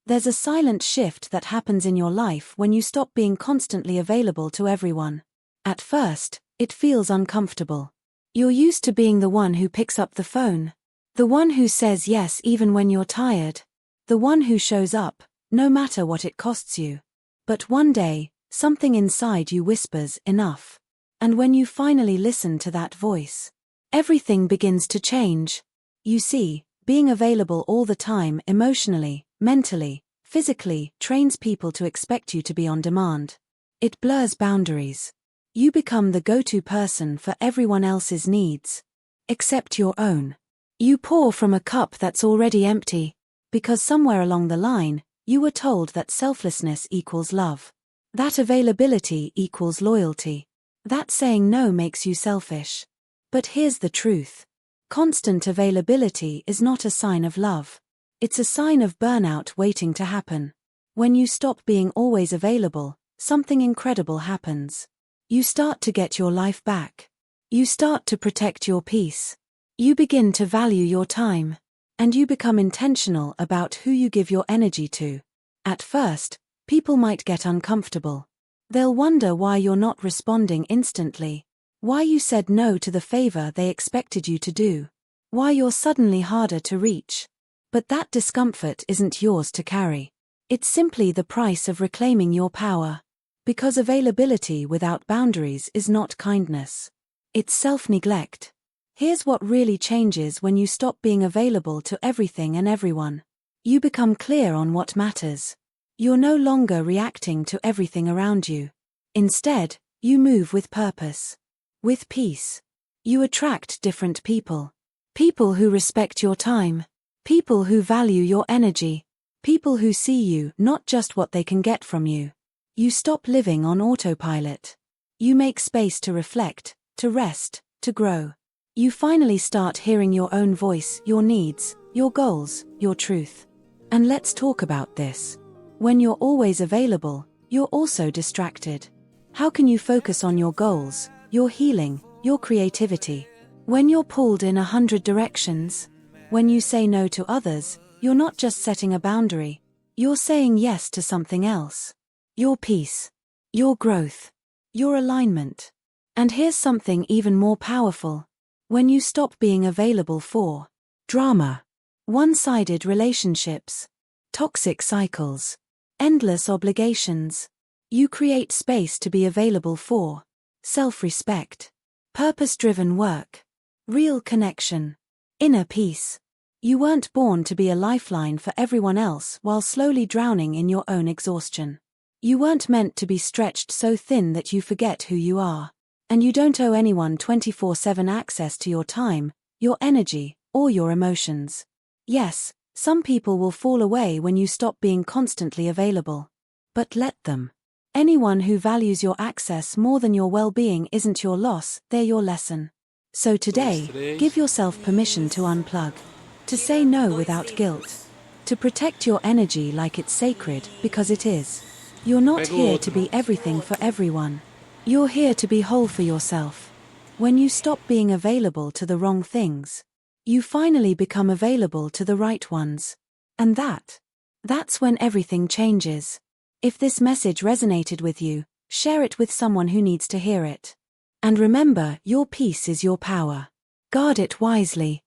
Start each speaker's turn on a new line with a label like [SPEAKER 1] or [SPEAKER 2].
[SPEAKER 1] There's a silent shift that happens in your life when you stop being constantly available to everyone. At first, it feels uncomfortable. You're used to being the one who picks up the phone. The one who says yes even when you're tired. The one who shows up, no matter what it costs you. But one day, something inside you whispers, enough. And when you finally listen to that voice, everything begins to change. You see, being available all the time emotionally, mentally, physically, trains people to expect you to be on demand. It blurs boundaries. You become the go-to person for everyone else's needs, except your own. You pour from a cup that's already empty, because somewhere along the line, you were told that selflessness equals love. That availability equals loyalty. That saying no makes you selfish. But here's the truth. Constant availability is not a sign of love. It's a sign of burnout waiting to happen. When you stop being always available, something incredible happens. You start to get your life back. You start to protect your peace. You begin to value your time. And you become intentional about who you give your energy to. At first, people might get uncomfortable. They'll wonder why you're not responding instantly. Why you said no to the favor they expected you to do. Why you're suddenly harder to reach. But that discomfort isn't yours to carry. It's simply the price of reclaiming your power. Because availability without boundaries is not kindness. It's self-neglect. Here's what really changes when you stop being available to everything and everyone. You become clear on what matters. You're no longer reacting to everything around you. Instead, you move with purpose. With peace. You attract different people. People who respect your time. People who value your energy. People who see you, not just what they can get from you. You stop living on autopilot. You make space to reflect, to rest, to grow. You finally start hearing your own voice, your needs, your goals, your truth. And let's talk about this. When you're always available, you're also distracted. How can you focus on your goals, your healing, your creativity? When you're pulled in 100 directions? When you say no to others, you're not just setting a boundary. You're saying yes to something else. Your peace. Your growth. Your alignment. And here's something even more powerful. When you stop being available for drama, one-sided relationships, toxic cycles, endless obligations, you create space to be available for self-respect, purpose-driven work, real connection, inner peace. You weren't born to be a lifeline for everyone else while slowly drowning in your own exhaustion. You weren't meant to be stretched so thin that you forget who you are. And you don't owe anyone 24/7 access to your time, your energy, or your emotions. Yes, some people will fall away when you stop being constantly available. But let them. Anyone who values your access more than your well-being isn't your loss, they're your lesson. So today, give yourself permission to unplug. To say no without guilt. To protect your energy like it's sacred, because it is. You're not here to be everything for everyone. You're here to be whole for yourself. When you stop being available to the wrong things, you finally become available to the right ones. And that's when everything changes. If this message resonated with you, share it with someone who needs to hear it. And remember, your peace is your power. Guard it wisely.